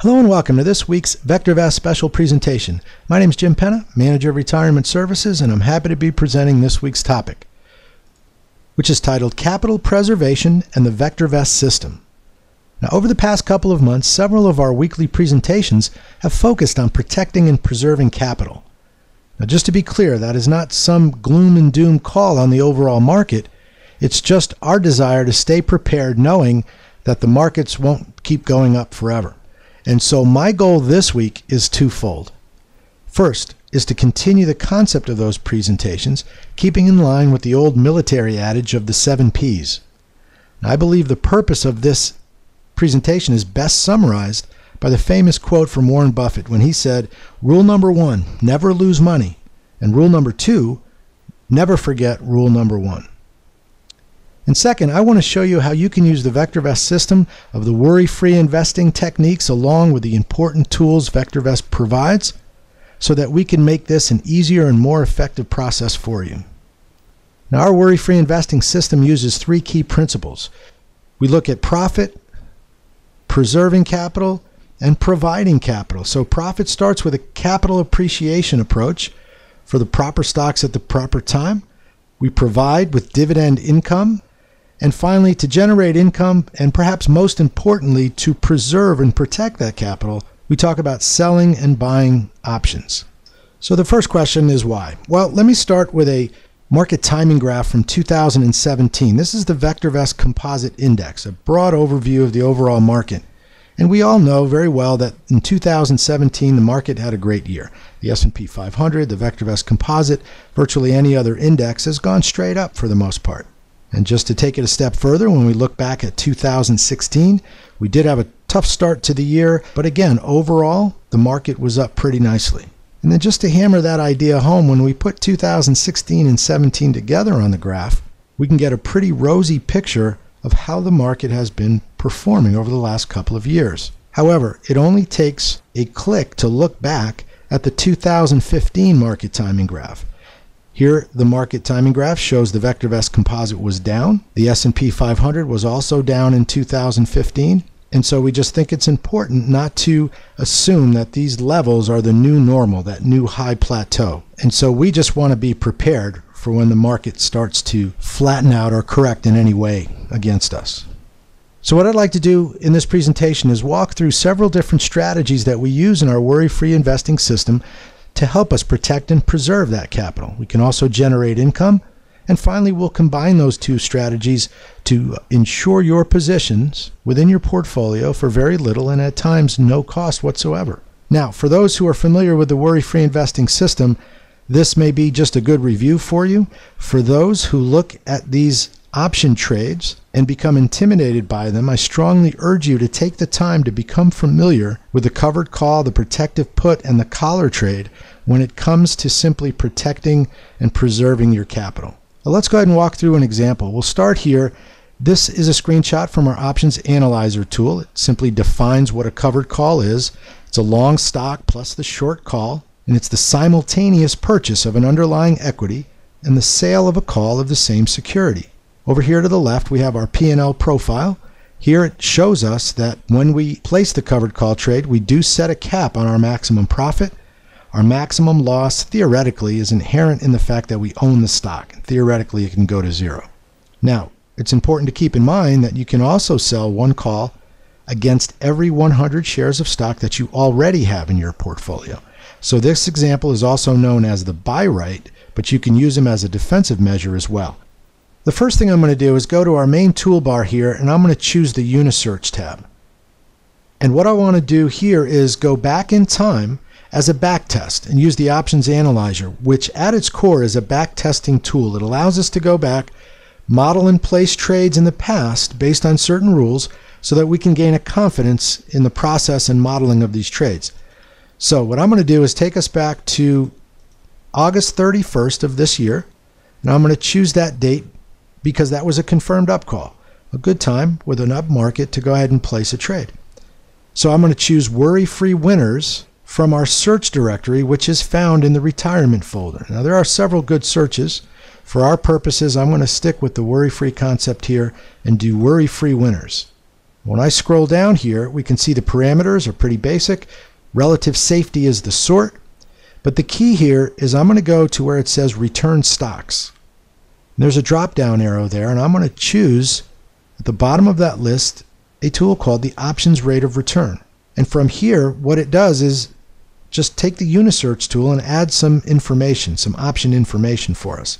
Hello and welcome to this week's VectorVest special presentation. My name is Jim Penna, Manager of Retirement Services, and I'm happy to be presenting this week's topic, which is titled Capital Preservation and the VectorVest System. Now, over the past couple of months, several of our weekly presentations have focused on protecting and preserving capital. Now, just to be clear, that is not some gloom and doom call on the overall market. It's just our desire to stay prepared knowing that the markets won't keep going up forever. And so my goal this week is twofold. First is to continue the concept of those presentations, keeping in line with the old military adage of the 7 Ps. Now, I believe the purpose of this presentation is best summarized by the famous quote from Warren Buffett when he said, "Rule number 1, never lose money. And rule number 2, never forget rule number 1. And second, I want to show you how you can use the VectorVest system of the worry-free investing techniques along with the important tools VectorVest provides so that we can make this an easier and more effective process for you. Now, our worry-free investing system uses 3 key principles. We look at profit, preserving capital, and providing capital. So profit starts with a capital appreciation approach for the proper stocks at the proper time. We provide with dividend income. And finally, to generate income, and perhaps most importantly, to preserve and protect that capital, we talk about selling and buying options. So the first question is why? Well, let me start with a market timing graph from 2017. This is the VectorVest Composite Index, a broad overview of the overall market. And we all know very well that in 2017, the market had a great year. The S&P 500, the VectorVest Composite, virtually any other index has gone straight up for the most part. And just to take it a step further, when we look back at 2016, we did have a tough start to the year, but again, overall, the market was up pretty nicely. And then just to hammer that idea home, when we put 2016 and 17 together on the graph, we can get a pretty rosy picture of how the market has been performing over the last couple of years. However, it only takes a click to look back at the 2015 market timing graph. Here, the market timing graph shows the VectorVest Composite was down. The S&P 500 was also down in 2015. And so we just think it's important not to assume that these levels are the new normal, that new high plateau. And so we just want to be prepared for when the market starts to flatten out or correct in any way against us. So what I'd like to do in this presentation is walk through several different strategies that we use in our worry-free investing system to help us protect and preserve that capital. We can also generate income. And finally, we'll combine those 2 strategies to ensure your positions within your portfolio for very little and at times no cost whatsoever. Now, for those who are familiar with the worry-free investing system, this may be just a good review for you. For those who look at these option trades and become intimidated by them, I strongly urge you to take the time to become familiar with the covered call, the protective put, and the collar trade when it comes to simply protecting and preserving your capital. Now, let's go ahead and walk through an example. We'll start here. This is a screenshot from our Options Analyzer tool. It simply defines what a covered call is. It's a long stock plus the short call, and it's the simultaneous purchase of an underlying equity and the sale of a call of the same security. Over here to the left, we have our P&L profile. Here it shows us that when we place the covered call trade, we do set a cap on our maximum profit. Our maximum loss, theoretically, is inherent in the fact that we own the stock. Theoretically, it can go to 0. Now, it's important to keep in mind that you can also sell one call against every 100 shares of stock that you already have in your portfolio. So this example is also known as the buy right, but you can use them as a defensive measure as well. The first thing I'm going to do is go to our main toolbar here, and I'm going to choose the Unisearch tab. And what I want to do here is go back in time as a back test and use the Options Analyzer, which at its core is a back testing tool. It allows us to go back, model and place trades in the past based on certain rules so that we can gain a confidence in the process and modeling of these trades. So what I'm going to do is take us back to August 31st of this year, and I'm going to choose that date because that was a confirmed up call, a good time with an up market to go ahead and place a trade. So I'm going to choose worry-free winners from our search directory, which is found in the retirement folder. Now, there are several good searches. For our purposes, I'm going to stick with the worry-free concept here and do worry-free winners. When I scroll down here, we can see the parameters are pretty basic. Relative safety is the sort. But the key here is I'm going to go to where it says return stocks. And there's a drop down arrow there, and I'm going to choose at the bottom of that list a tool called the options rate of return. And from here, what it does is just take the Unisearch tool and add some information, some option information for us.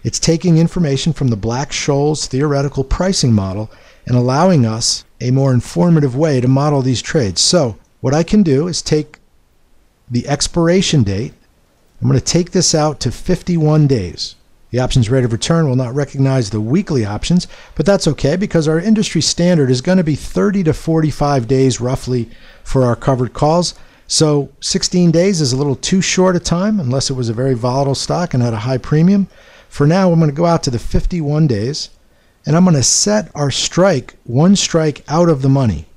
It's taking information from the Black-Scholes theoretical pricing model and allowing us a more informative way to model these trades. So what I can do is take the expiration date. I'm going to take this out to 51 days. The options rate of return will not recognize the weekly options, but that's okay because our industry standard is going to be 30 to 45 days roughly for our covered calls. So 16 days is a little too short a time unless it was a very volatile stock and had a high premium. For now, I'm going to go out to the 51 days, and I'm going to set our strike, one strike out of the money.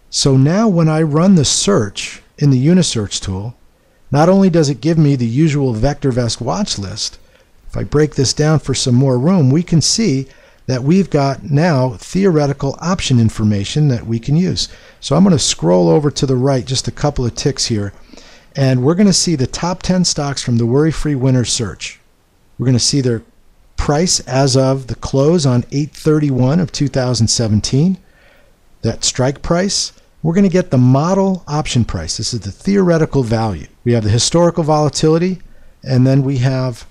So now when I run the search in the Unisearch tool, not only does it give me the usual VectorVest watch list, if I break this down for some more room, we can see that we've got now theoretical option information that we can use. So I'm going to scroll over to the right just a couple of ticks here, and we're going to see the top 10 stocks from the Worry-Free Winner Search. We're going to see their price as of the close on 8/31 of 2017, that strike price. We're going to get the model option price. This is the theoretical value. We have the historical volatility, and then we have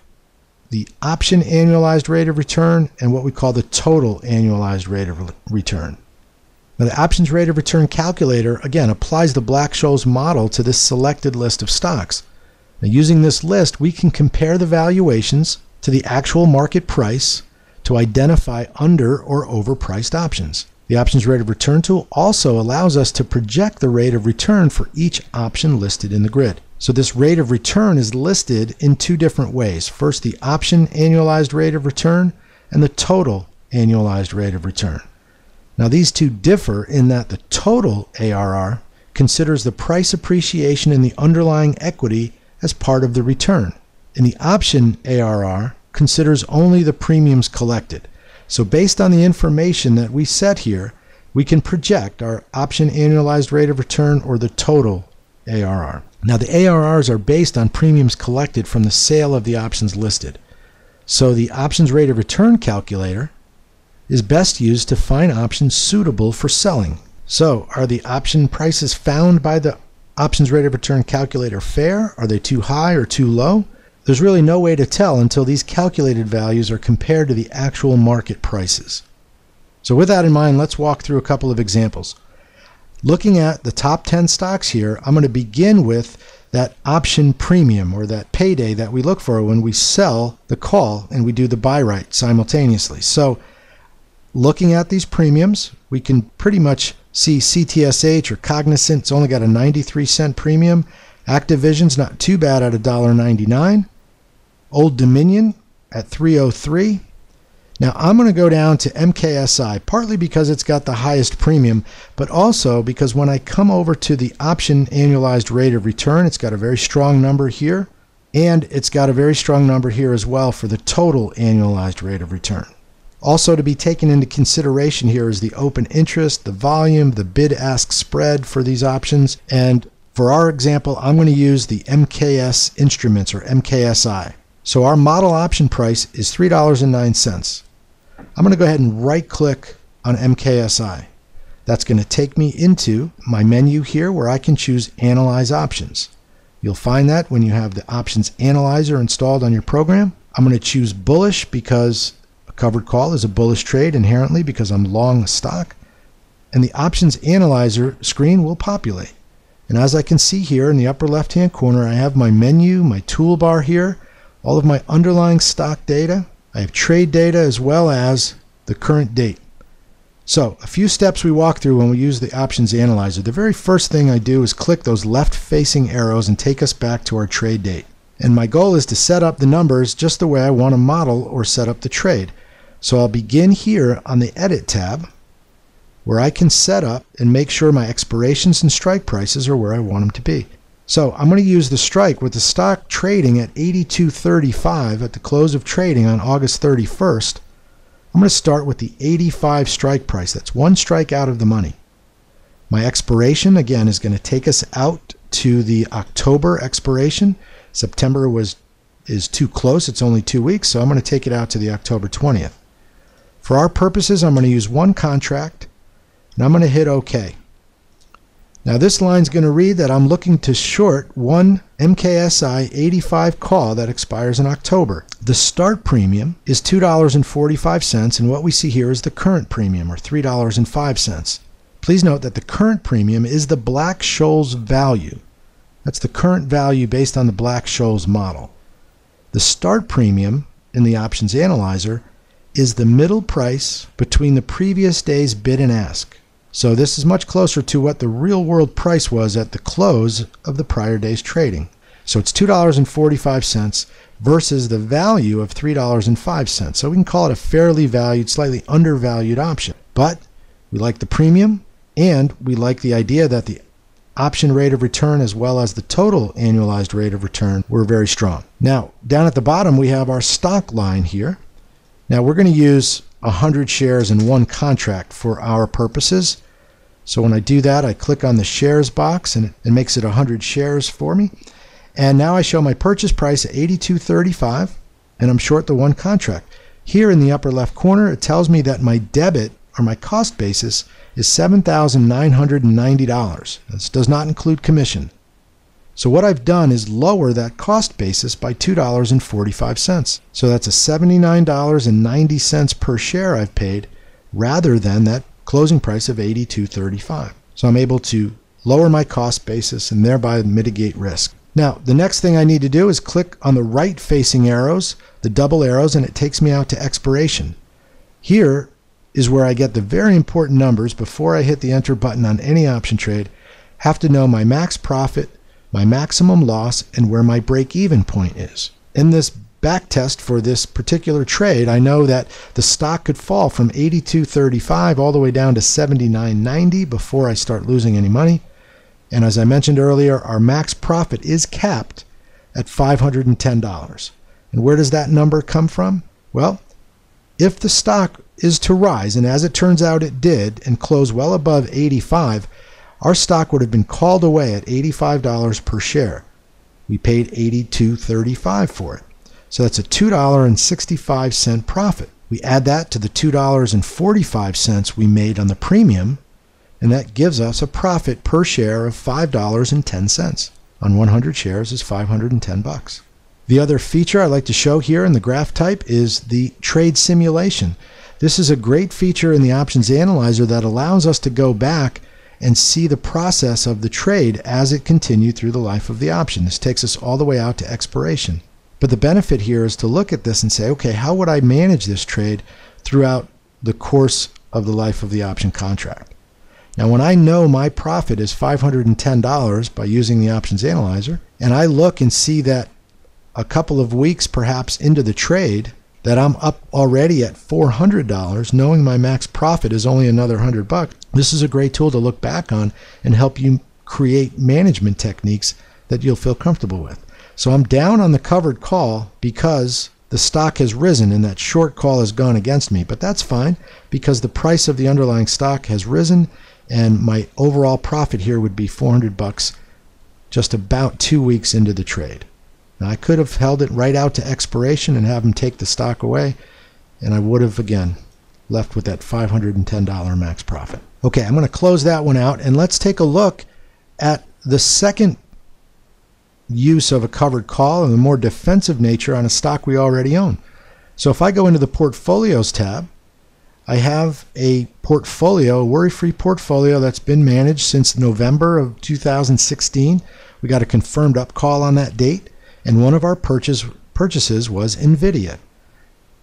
the option annualized rate of return and what we call the total annualized rate of return. Now the options rate of return calculator, again, applies the Black-Scholes model to this selected list of stocks. Now using this list, we can compare the valuations to the actual market price to identify under or overpriced options. The options rate of return tool also allows us to project the rate of return for each option listed in the grid. So this rate of return is listed in two different ways. First, the option annualized rate of return and the total annualized rate of return. Now these two differ in that the total ARR considers the price appreciation in the underlying equity as part of the return, and the option ARR considers only the premiums collected. So based on the information that we set here, we can project our option annualized rate of return or the total ARR. Now the ARRs are based on premiums collected from the sale of the options listed. So the options rate of return calculator is best used to find options suitable for selling. So are the option prices found by the options rate of return calculator fair? Are they too high or too low? There's really no way to tell until these calculated values are compared to the actual market prices. So with that in mind, let's walk through a couple of examples. Looking at the top 10 stocks here, I'm going to begin with that option premium or that payday that we look for when we sell the call and we do the buy right simultaneously. So looking at these premiums, we can pretty much see CTSH or Cognizant, it's only got a 93-cent premium. Activision's not too bad at $1.99. Old Dominion at $3.03. Now I'm going to go down to MKSI, partly because it's got the highest premium, but also because when I come over to the option annualized rate of return, it's got a very strong number here, and it's got a very strong number here as well for the total annualized rate of return. Also to be taken into consideration here is the open interest, the volume, the bid-ask spread for these options, and for our example, I'm going to use the MKS instruments or MKSI. So our model option price is $3.09. I'm going to go ahead and right-click on MKSI. That's going to take me into my menu here where I can choose Analyze Options. You'll find that when you have the Options Analyzer installed on your program. I'm going to choose Bullish because a covered call is a bullish trade inherently because I'm long a stock. And the Options Analyzer screen will populate. And as I can see here in the upper left-hand corner, I have my menu, my toolbar here, all of my underlying stock data. I have trade data as well as the current date. So a few steps we walk through when we use the Options Analyzer. The very first thing I do is click those left-facing arrows and take us back to our trade date. And my goal is to set up the numbers just the way I want to model or set up the trade. So I'll begin here on the Edit tab, where I can set up and make sure my expirations and strike prices are where I want them to be. So I'm going to use the strike with the stock trading at 82.35 at the close of trading on August 31st. I'm going to start with the 85 strike price. That's one strike out of the money. My expiration, again, is going to take us out to the October expiration. September is too close. It's only 2 weeks, so I'm going to take it out to the October 20th. For our purposes, I'm going to use one contract, and I'm going to hit OK. Now this line is going to read that I'm looking to short one MKSI 85 call that expires in October. The start premium is $2.45, and what we see here is the current premium, or $3.05. Please note that the current premium is the Black-Scholes value. That's the current value based on the Black-Scholes model. The start premium in the options analyzer is the middle price between the previous day's bid and ask. So this is much closer to what the real world price was at the close of the prior day's trading. So it's $2.45 versus the value of $3.05. So we can call it a fairly valued, slightly undervalued option. But we like the premium, and we like the idea that the option rate of return as well as the total annualized rate of return were very strong. Now, down at the bottom, we have our stock line here. Now, we're going to use 100 shares in one contract for our purposes. So when I do that, I click on the shares box, and it makes it 100 shares for me. And now I show my purchase price at $82.35, and I'm short the one contract. Here in the upper left corner, it tells me that my debit, or my cost basis, is $7,990. This does not include commission. So what I've done is lower that cost basis by $2.45. So that's a $79.90 per share I've paid, rather than that closing price of $82.35. So I'm able to lower my cost basis and thereby mitigate risk. Now, the next thing I need to do is click on the right facing arrows, the double arrows, and it takes me out to expiration. Here is where I get the very important numbers before I hit the enter button on any option trade. Have to know my max profit, my maximum loss, and where my break-even point is. In this back test for this particular trade, I know that the stock could fall from $82.35 all the way down to $79.90 before I start losing any money. And as I mentioned earlier, our max profit is capped at $510. And where does that number come from? Well, if the stock is to rise, and as it turns out it did, and close well above 85, our stock would have been called away at $85 per share. We paid $82.35 for it. So that's a $2.65 profit. We add that to the $2.45 we made on the premium, and that gives us a profit per share of $5.10. On 100 shares is $510. The other feature I like to show here in the graph type is the trade simulation. This is a great feature in the options analyzer that allows us to go back and see the process of the trade as it continued through the life of the option. This takes us all the way out to expiration. But the benefit here is to look at this and say, okay, how would I manage this trade throughout the course of the life of the option contract? Now, when I know my profit is $510 by using the options analyzer, and I look and see that a couple of weeks perhaps into the trade that I'm up already at $400, knowing my max profit is only another $100, this is a great tool to look back on and help you create management techniques that you'll feel comfortable with. So I'm down on the covered call because the stock has risen and that short call has gone against me, but that's fine because the price of the underlying stock has risen, and my overall profit here would be $400 just about 2 weeks into the trade. Now, I could have held it right out to expiration and have them take the stock away, and I would have, again, left with that $510 max profit. Okay, I'm going to close that one out, and let's take a look at the second use of a covered call and the more defensive nature on a stock we already own. So if I go into the Portfolios tab, I have a portfolio, a worry-free portfolio that's been managed since November of 2016. We got a confirmed up call on that date, and one of our purchases was NVIDIA.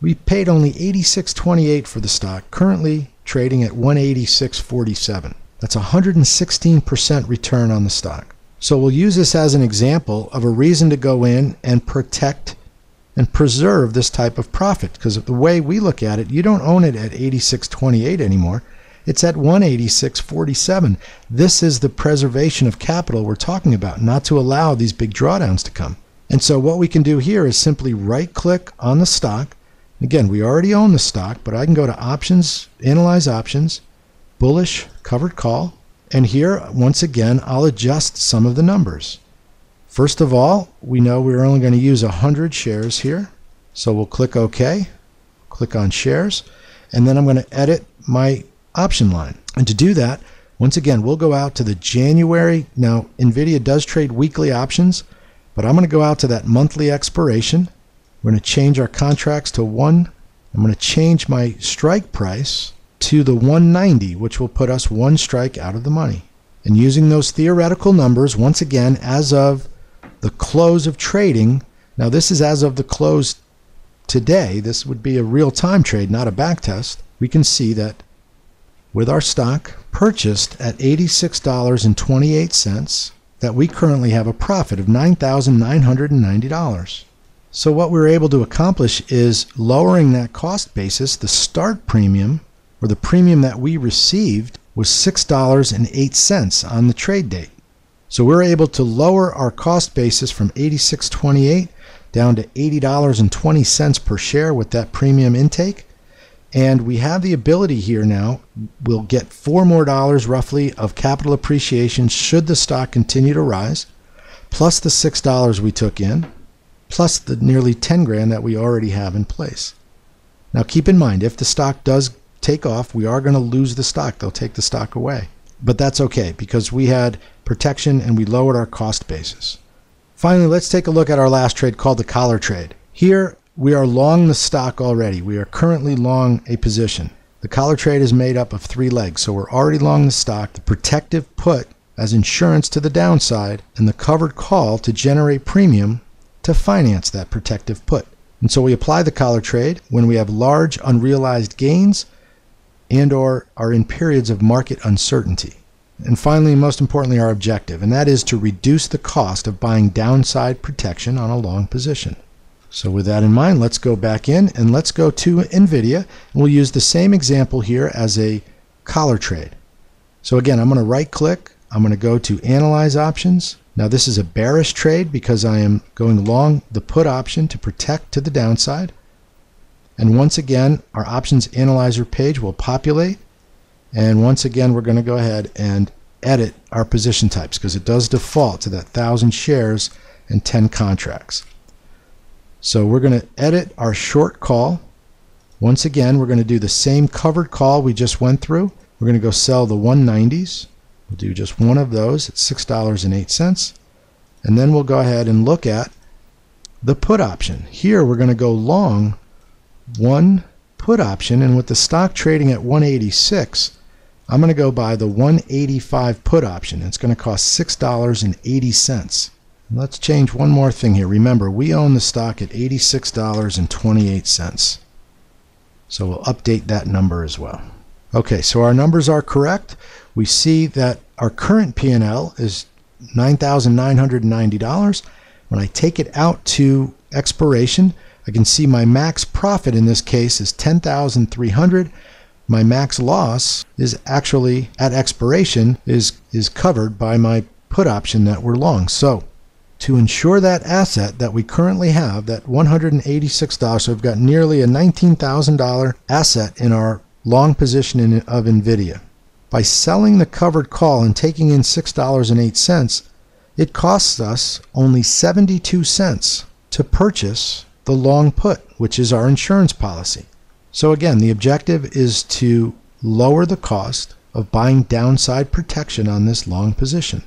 We paid only $86.28 for the stock, currently trading at $186.47. That's 116% return on the stock. So we'll use this as an example of a reason to go in and protect and preserve this type of profit, because of the way we look at it, you don't own it at $86.28 anymore. It's at $186.47. This is the preservation of capital we're talking about, not to allow these big drawdowns to come. And so what we can do here is simply right-click on the stock. Again, we already own the stock, but I can go to Options, Analyze Options, Bullish Covered Call, And here, once again, I'll adjust some of the numbers. First of all, we know we're only going to use 100 shares here. So we'll click OK, click on shares, and then I'm going to edit my option line. And to do that, once again, we'll go out to the January. Now, NVIDIA does trade weekly options, but I'm going to go out to that monthly expiration. We're going to change our contracts to 1. I'm going to change my strike price to the 190, which will put us 1 strike out of the money. And using those theoretical numbers, once again, as of the close of trading, now this is as of the close today, this would be a real-time trade, not a back test. We can see that with our stock purchased at $86.28, that we currently have a profit of $9,990. So what we were able to accomplish is lowering that cost basis. The start premium, or the premium that we received, was $6.08 on the trade date. So we're able to lower our cost basis from $86.28 down to $80.20 per share with that premium intake. And we have the ability here now, we'll get $4 more roughly of capital appreciation should the stock continue to rise, plus the $6 we took in, plus the nearly 10 grand that we already have in place. Now keep in mind, if the stock does take off, we are going to lose the stock. They'll take the stock away. But that's okay because we had protection and we lowered our cost basis. Finally, let's take a look at our last trade called the collar trade. Here, we are long the stock already. We are currently long a position. The collar trade is made up of 3 legs, so we're already long the stock, the protective put as insurance to the downside, and the covered call to generate premium to finance that protective put. And so we apply the collar trade when we have large unrealized gains and or are in periods of market uncertainty. And finally, most importantly, our objective, and that is to reduce the cost of buying downside protection on a long position. So with that in mind, let's go back in and let's go to NVIDIA. And we'll use the same example here as a collar trade. So again, I'm going to right click. I'm going to go to Analyze Options. Now this is a bearish trade because I am going long the put option to protect to the downside. And once again, our Options Analyzer page will populate. And once again, we're going to go ahead and edit our position types because it does default to that 1,000 shares and 10 contracts. So we're going to edit our short call. Once again, we're going to do the same covered call we just went through. We're going to go sell the 190s. We'll do just one of those at $6.08. And then we'll go ahead and look at the put option. Here we're going to go long one put option, and with the stock trading at 186, I'm going to go buy the 185 put option. It's going to cost $6.80. Let's change one more thing here. Remember, we own the stock at $86.28. So we'll update that number as well. Okay, so our numbers are correct. We see that our current P&L is $9,990. When I take it out to expiration, I can see my max profit in this case is $10,300. My max loss is actually at expiration is covered by my put option that we're long. So to ensure that asset that we currently have, that $186, so we've got nearly a $19,000 asset in our long position of NVIDIA. By selling the covered call and taking in $6.08, it costs us only 72 cents to purchase the long put, which is our insurance policy. So again, the objective is to lower the cost of buying downside protection on this long position.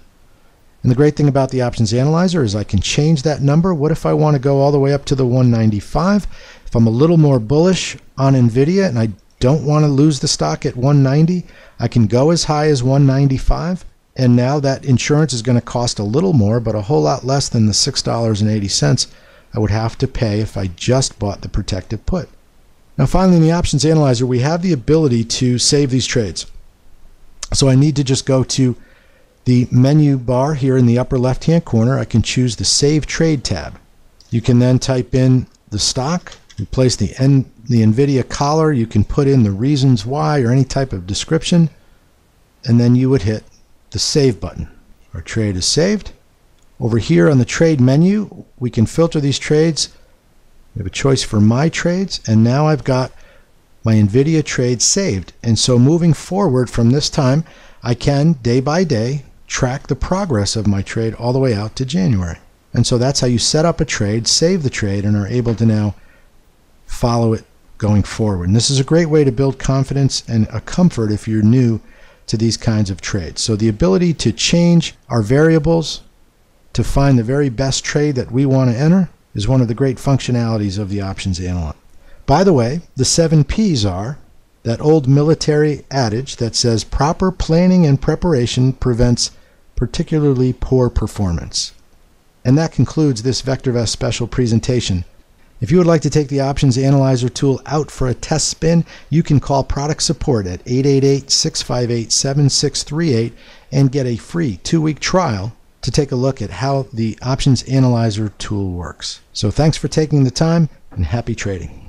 And the great thing about the Options Analyzer is I can change that number. What if I want to go all the way up to the 195? If I'm a little more bullish on NVIDIA and I don't want to lose the stock at 190, I can go as high as 195. And now that insurance is going to cost a little more, but a whole lot less than the $6.80 I would have to pay if I just bought the protective put. Now finally, in the Options Analyzer, we have the ability to save these trades. So I need to just go to the menu bar here in the upper left-hand corner. I can choose the Save Trade tab. You can then type in the stock, replace the NVIDIA collar. You can put in the reasons why or any type of description, and then you would hit the Save button. Our trade is saved. Over here on the trade menu, we can filter these trades. We have a choice for My Trades, and now I've got my NVIDIA trade saved. And so moving forward from this time, I can, day by day, track the progress of my trade all the way out to January. And so that's how you set up a trade, save the trade, and are able to now follow it going forward. And this is a great way to build confidence and a comfort if you're new to these kinds of trades. So the ability to change our variables to find the very best trade that we want to enter is one of the great functionalities of the options analyst. By the way, the 7 P's are that old military adage that says proper planning and preparation prevents particularly poor performance. And that concludes this VectorVest special presentation. If you would like to take the Options Analyzer tool out for a test spin, you can call product support at 888-658-7638 and get a free 2-week trial to take a look at how the Options Analyzer tool works. So thanks for taking the time and happy trading.